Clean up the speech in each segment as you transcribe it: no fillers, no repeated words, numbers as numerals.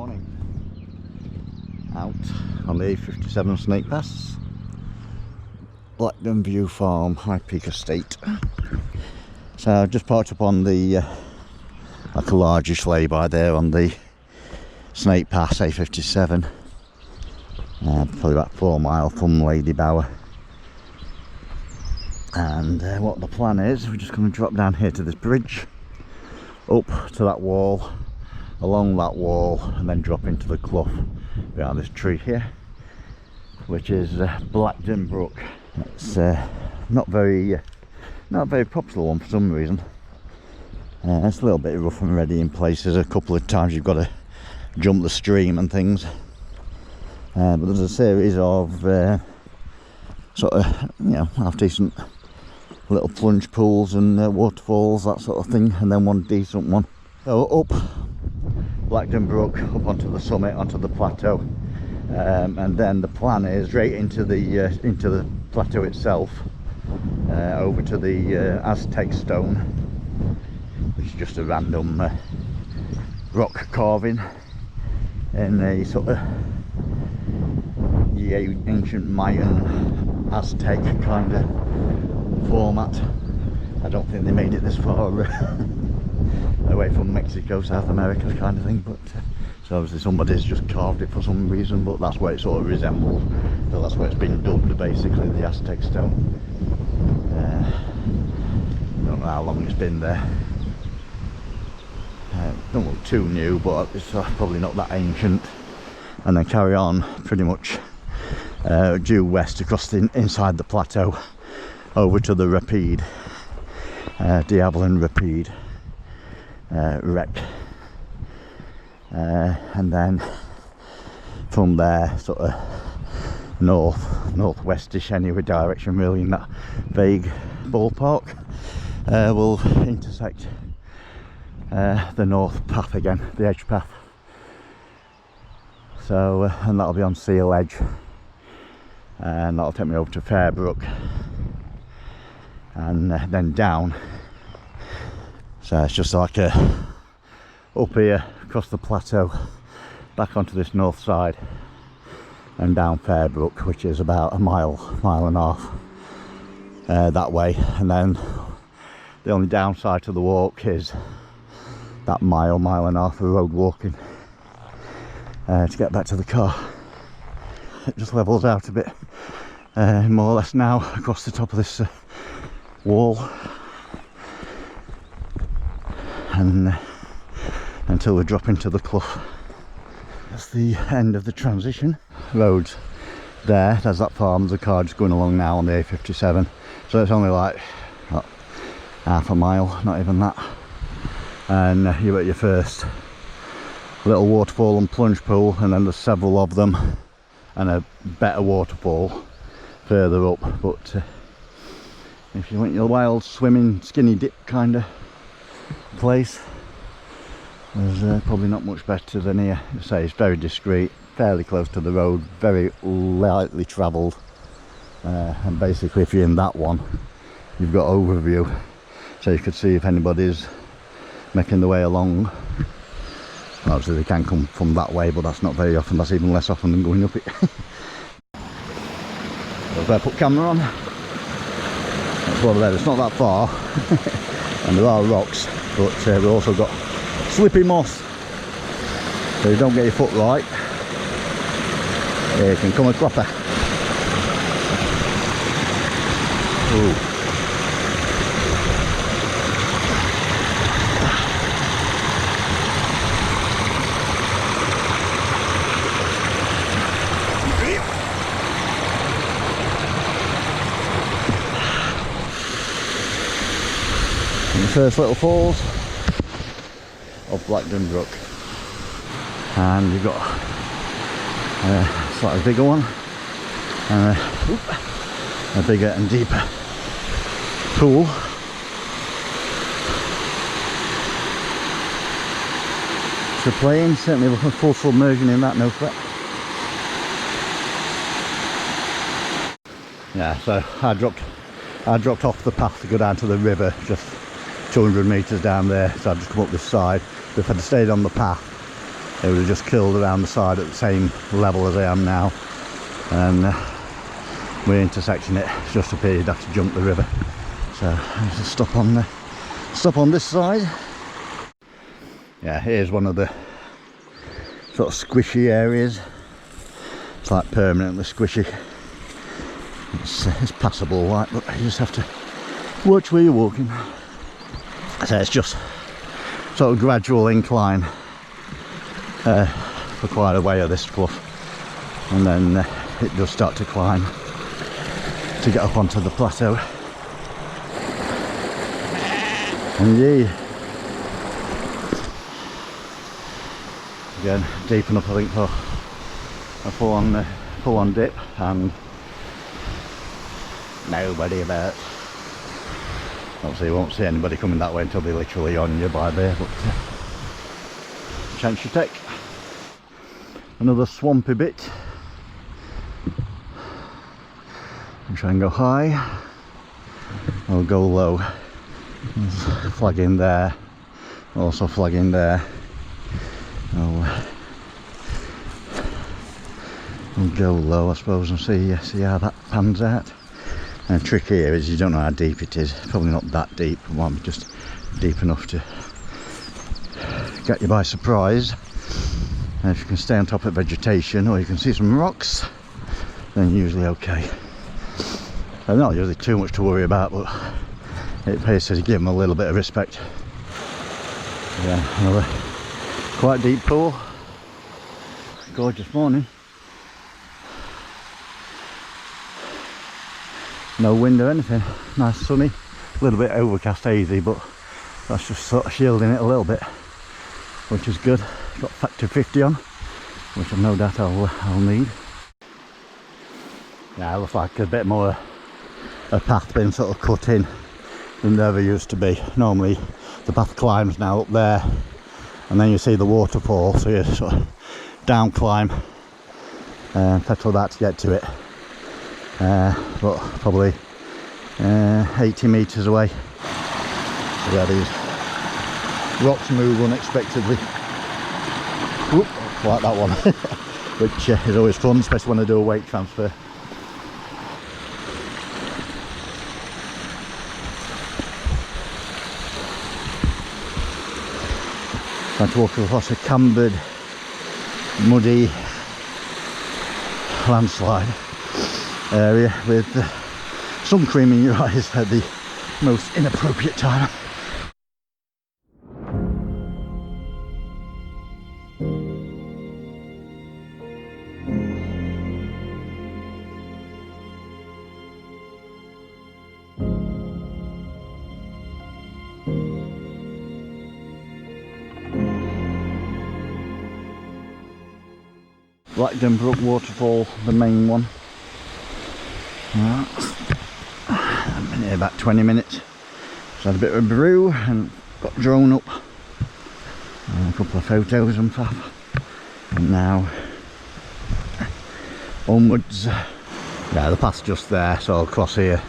morning. Out on the A57 Snake Pass, Blackden View Farm, High Peak Estate. So I've just parked up on the like a largish lay-by there on the Snake Pass A57, probably about 4 mile from Lady Bower. And what the plan is, we're just going to drop down here to this bridge, up to that wall, along that wall, and then drop into the clough behind this tree here, which is Blackden Brook. It's not very popular one for some reason. It's a little bit rough and ready in places. A couple of times you've got to jump the stream and things, but there's a series of sort of, you know, half decent little plunge pools and waterfalls, that sort of thing, and then one decent one. So up Blackden Brook, up onto the summit, onto the plateau, and then the plan is right into the plateau itself, over to the Aztec stone, which is just a random rock carving in a sort of ancient Mayan Aztec kind of format. I don't think they made it this far away from Mexico, South America kind of thing, but so obviously somebody's just carved it for some reason, but that's what it sort of resembles. So that's where it's been dubbed, basically, the Aztec stone. Don't know how long it's been there. Don't look too new, but it's probably not that ancient. And then carry on pretty much due west across the inside the plateau over to the Rapide, the Havilland Rapide wreck, and then from there sort of northwestish anyway direction, really, in that vague ballpark, we'll intersect the north path again, the edge path. So and that'll be on Seal Edge, and that'll take me over to Fairbrook, and then down. So it's just like up here across the plateau, back onto this north side, and down Fairbrook, which is about a mile and a half that way. And then the only downside to the walk is that mile and a half of road walking to get back to the car. It just levels out a bit, more or less now, across the top of this wall, and until we drop into the clough. That's the end of the transition. Roads there, there's that farm, there's a car just going along now on the A57, so it's only like what, half a mile, not even that, and you're at your first little waterfall and plunge pool, and then there's several of them, and a better waterfall further up. But if you want your wild swimming skinny dip kind of place, there's probably not much better than here. Say, it's very discreet, fairly close to the road, very lightly travelled, and basically if you're in that one, you've got overview, so you could see if anybody's making the way along. Obviously they can come from that way, but that's not very often. That's even less often than going up it. I've got to put camera on. That's over there. It's not that far, and there are rocks, but we've also got slippy moss, so you don't get your foot right, you can come a cropper. Ooh. First little falls of Blackden Brook, and you've got a slightly bigger one, and a bigger and deeper pool. So playing, certainly looking full submersion in that, no sweat. Yeah, so I dropped off the path to go down to the river, just 200 metres down there, so I've just come up this side. But if I'd stayed on the path, They would have just curled around the side at the same level as I am now, and we're intersecting it. It's just appeared you'd have to jump the river, so I'll just stop on this side. Yeah, here's one of the sort of squishy areas. It's like permanently squishy. It's passable, like, but you just have to watch where you're walking. So it's just sort of gradual incline for quite a way of this cliff, and then it does start to climb to get up onto the plateau. And yeah, again, deep enough I think for a full on dip, and nobody about. Obviously you won't see anybody coming that way until they're literally on you by there, but chance you take. Another swampy bit. I'll try and go high or go low. There's a flag in there, also flag in there. I'll go low, I suppose, and see how that pans out. And the trick here is you don't know how deep it is. Probably not that deep, one just deep enough to get you by surprise. And if you can stay on top of vegetation, or you can see some rocks, then usually okay. So not usually too much to worry about, but it pays to give them a little bit of respect. Yeah, another quite deep pool. Gorgeous morning. No wind or anything, nice sunny, a little bit overcast, hazy, but that's just sort of shielding it a little bit, which is good. Got factor 50 on, which I've no doubt I'll need. Yeah, it looks like a bit more a path being sort of cut in than there ever used to be. Normally the path climbs now up there, and then you see the waterfall, so you sort of down climb and petrol that to get to it. But probably 80 metres away. So yeah, these rocks move unexpectedly. Whoop, like that one. Which is always fun, especially when I do a weight transfer. Trying to walk across a cambered, muddy landslide area with sun cream in your eyes at the most inappropriate time. Blackden Brook waterfall, the main one. I've been here about 20 minutes. Just had a bit of a brew and got drone up. A couple of photos and faff. And now onwards. Yeah, the path's just there, so I'll cross here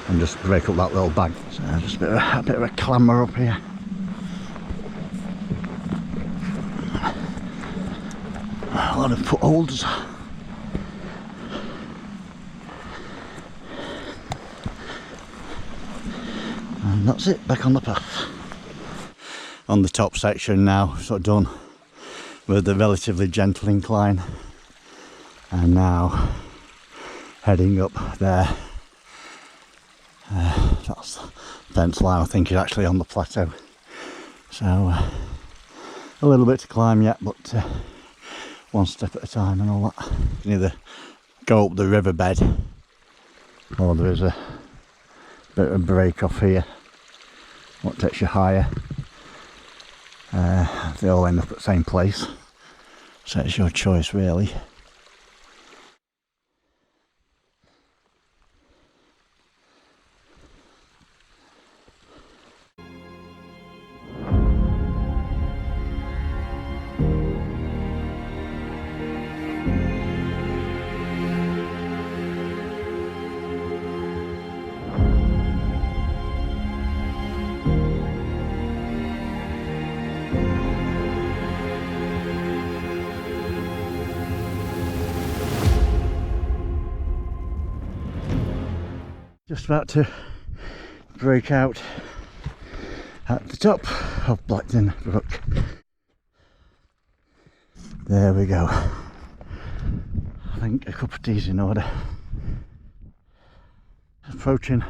and just break up that little bag. So just a bit of a clamber up here. A lot of footholds. And that's it, back on the path. On the top section now, sort of done with the relatively gentle incline. And now heading up there. That's the fence line, I think, is actually on the plateau. So a little bit to climb yet, but one step at a time and all that. You can either go up the riverbed, or there is a bit of a break off here what takes you higher. They all end up at the same place, so it's your choice really. Just about to break out at the top of Blackden Brook. There we go. I think a cup of tea's in order. Approaching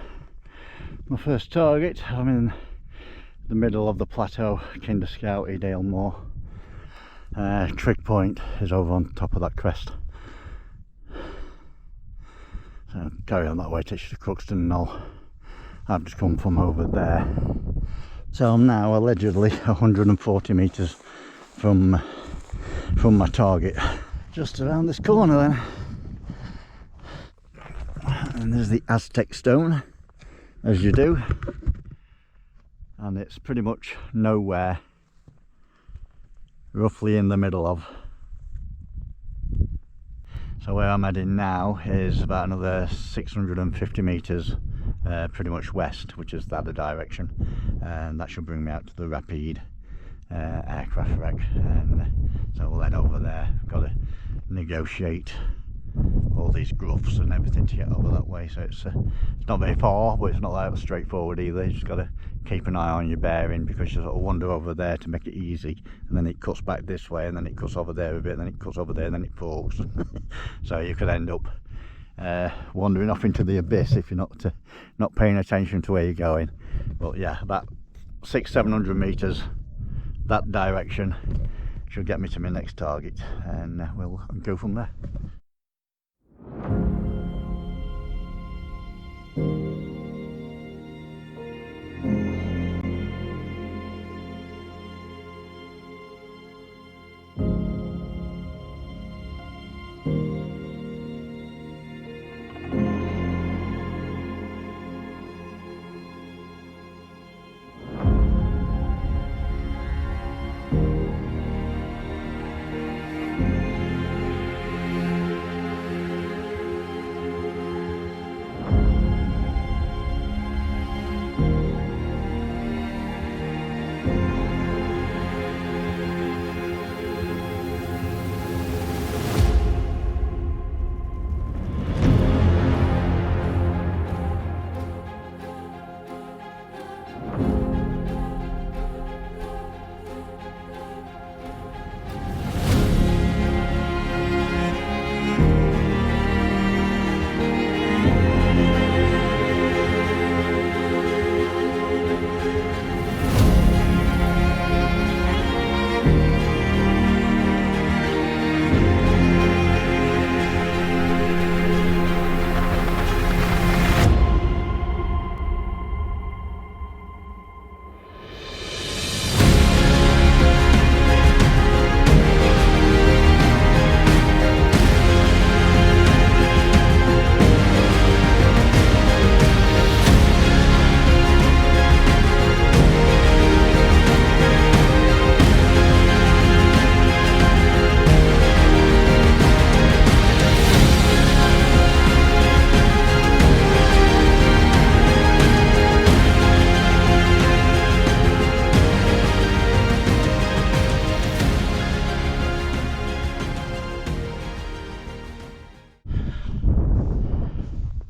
my first target. I'm in the middle of the plateau, Kinder Scout, Edale Moor. Trig point is over on top of that crest. So carry on that way, takes you to Crookston Knoll. I've just come from over there. So I'm now allegedly 140 metres from my target. Just around this corner then. And there's the Aztec stone, as you do. And it's pretty much nowhere, roughly in the middle of. So where I'm heading now is about another 650 metres pretty much west, which is the other direction, and that should bring me out to the Rapide aircraft wreck, and so we'll head over there. Got to negotiate all these gruffs and everything to get over that way, so it's not very far, but it's not that straightforward either. You just got to keep an eye on your bearing, because you sort of wander over there to make it easy, and then it cuts back this way, and then it cuts over there a bit, and then it cuts over there, and then it forks. So you could end up wandering off into the abyss if you're not paying attention to where you're going. But yeah, about 600-700 metres that direction should get me to my next target, and we'll go from there.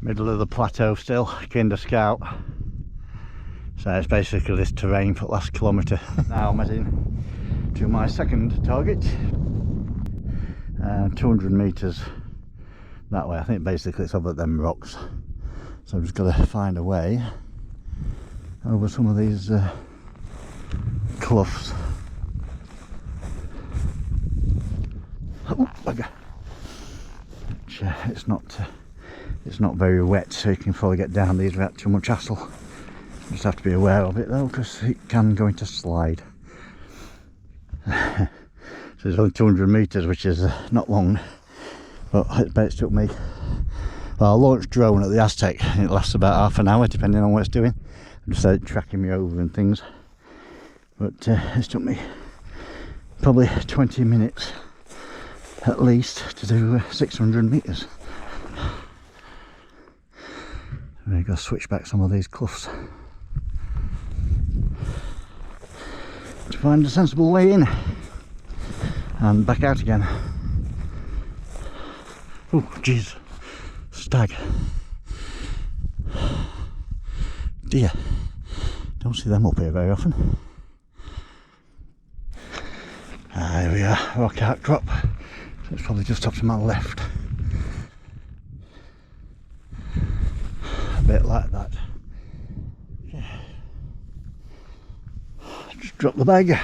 Middle of the plateau still, Kinder Scout. So it's basically this terrain for the last kilometre. Now I'm heading to my second target, 200 metres that way. I think basically it's over them rocks, so I've just got to find a way over some of these cliffs. Oh, bugger. Which, it's not very wet, so you can probably get down these without too much hassle. Just have to be aware of it though, because it can go into slide. So it's only 200 metres, which is not long, but it took me, well, I launched drone at the Aztec and it lasts about half an hour depending on what it's doing. I just tracking me over and things, but it's took me probably 20 minutes at least to do 600 metres. I'm going to go switch back some of these cliffs to find a sensible way in and back out again. Oh jeez, stag. deer. Don't see them up here very often. Here we are, rock outcrop. So it's probably just up to my left. A bit like that. Yeah. Just drop the bag.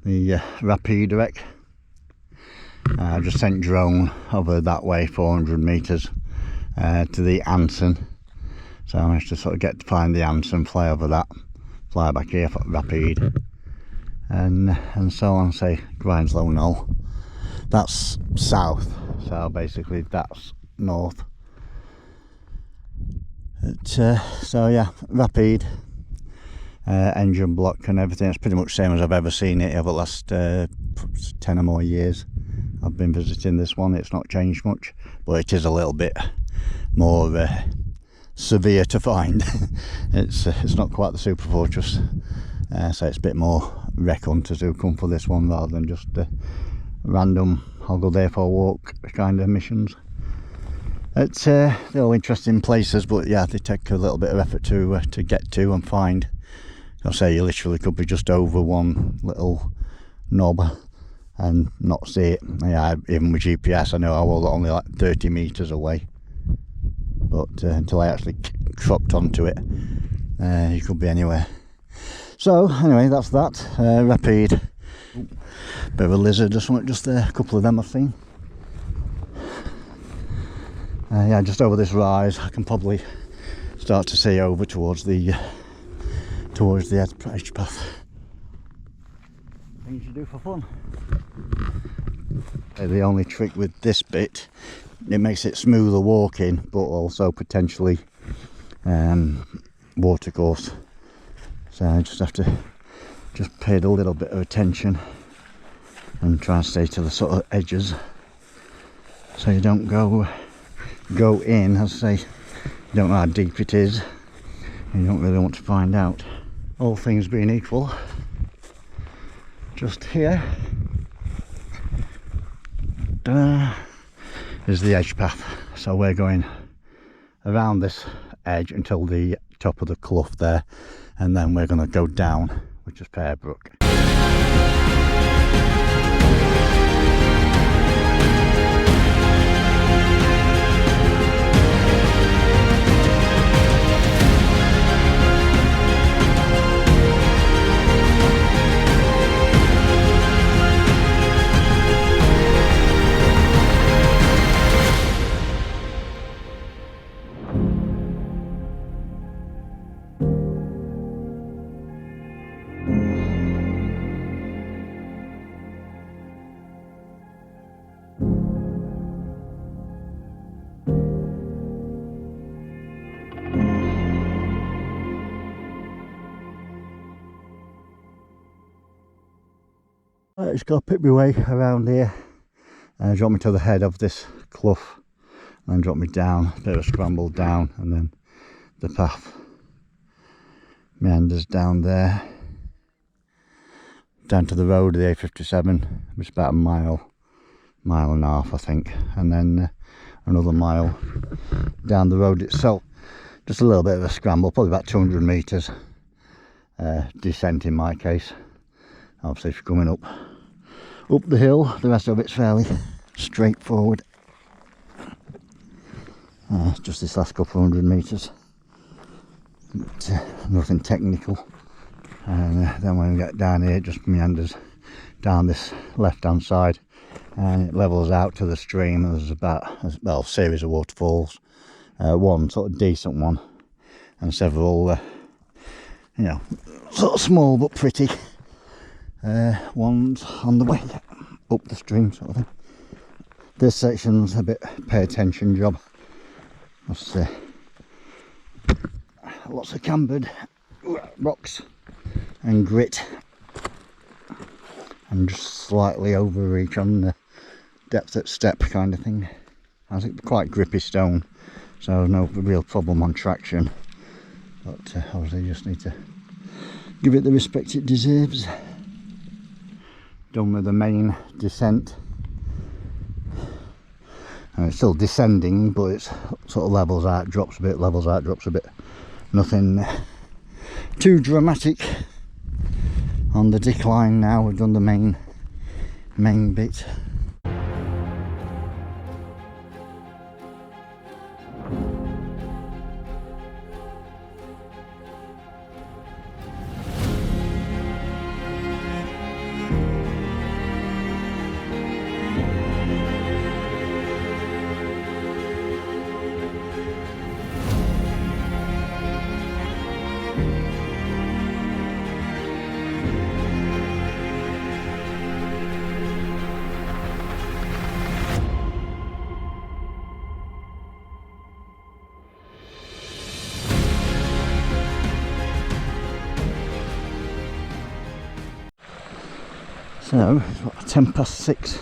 The Rapide wreck. I just sent drone over that way 400 metres to the Anson, so I managed to sort of get to find the Anson, fly over that, fly back here for Rapide, and so on. Say Grindslow Knoll, that's south, so basically that's north. So yeah, Rapide. Engine block and everything, it's pretty much the same as I've ever seen it over the last 10 or more years I've been visiting this one. It's not changed much, but it is a little bit more severe to find. It's not quite the Super Fortress, so it's a bit more wreck hunters who come for this one rather than just random I'll go there for a walk kind of missions. It's they're all interesting places, but yeah, they take a little bit of effort to get to and find. I'll say you literally could be just over one little knob and not see it. Yeah, even with GPS I know I was only like 30 metres away, but until I actually cropped onto it, you could be anywhere. So anyway, that's that. Rapide. Bit of a lizard or something just there, a couple of them I've seen. Yeah, just over this rise I can probably start to see over towards the edge path. Things you do for fun. The only trick with this bit, it makes it smoother walking, but also potentially watercourse. So I just have to pay a little bit of attention and try and stay to the sort of edges, so you don't go in. As I say, you don't know how deep it is, and you don't really want to find out. All things being equal, just here is the edge path, so we're going around this edge until the top of the clough there, and then we're going to go down, which is Fairbrook. I just got to pick my way around here and drop me to the head of this clough and then drop me down, a bit of a scramble down, and then the path meanders down there down to the road, the A57, which is about a mile and a half I think, and then another mile down the road itself. Just a little bit of a scramble, probably about 200 metres descent in my case. Obviously if you're coming up the hill, the rest of it's fairly straightforward. Just this last couple of 100 metres, but nothing technical. And then when we get down here, it just meanders down this left hand side and it levels out to the stream. There's about, well, a series of waterfalls, one sort of decent one and several you know, sort of small but pretty ones on the way up the stream sort of thing. This section's a bit pay attention job. Must say, lots of cambered rocks and grit, and just slightly overreach on the depth at step kind of thing. I think quite grippy stone, so there's no real problem on traction, but obviously you just need to give it the respect it deserves. Done with the main descent, and it's still descending, but it's sort of levels out, drops a bit, levels out, drops a bit. Nothing too dramatic on the decline now. We've done the main bit. So it's what, 10 past 6.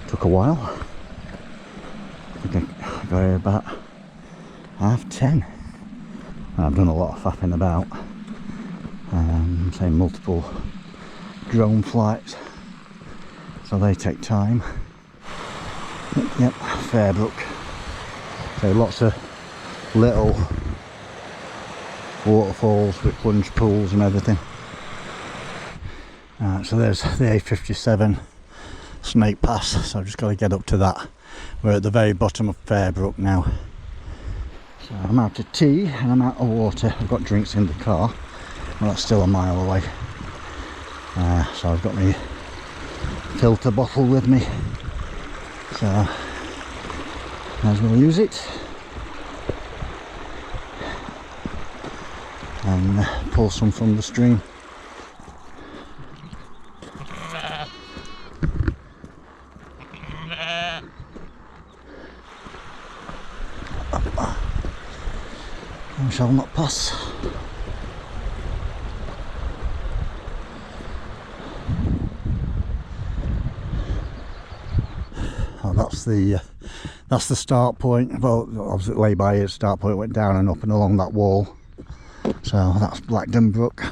Took a while. I think I got here about 10:30. I've done a lot of faffing about, say multiple drone flights, so they take time. Yep, Fairbrook. So lots of little waterfalls with plunge pools and everything. So there's the A57 Snake Pass, so I've just got to get up to that. We're at the very bottom of Fairbrook now. So I'm out of tea and I'm out of water. I've got drinks in the car, well that's still a mile away. So I've got my filter bottle with me, so might as well use it and pull some from the stream. I shall not pass. Oh, that's the start point. Well, obviously lay by here, start point went down and up and along that wall. So that's Blackden Brook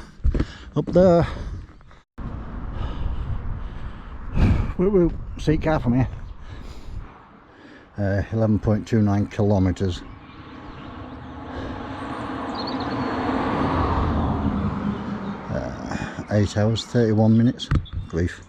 up there. Woo-woo, seat car from here. 11.29 kilometres. 8 hours 31 minutes. Grief.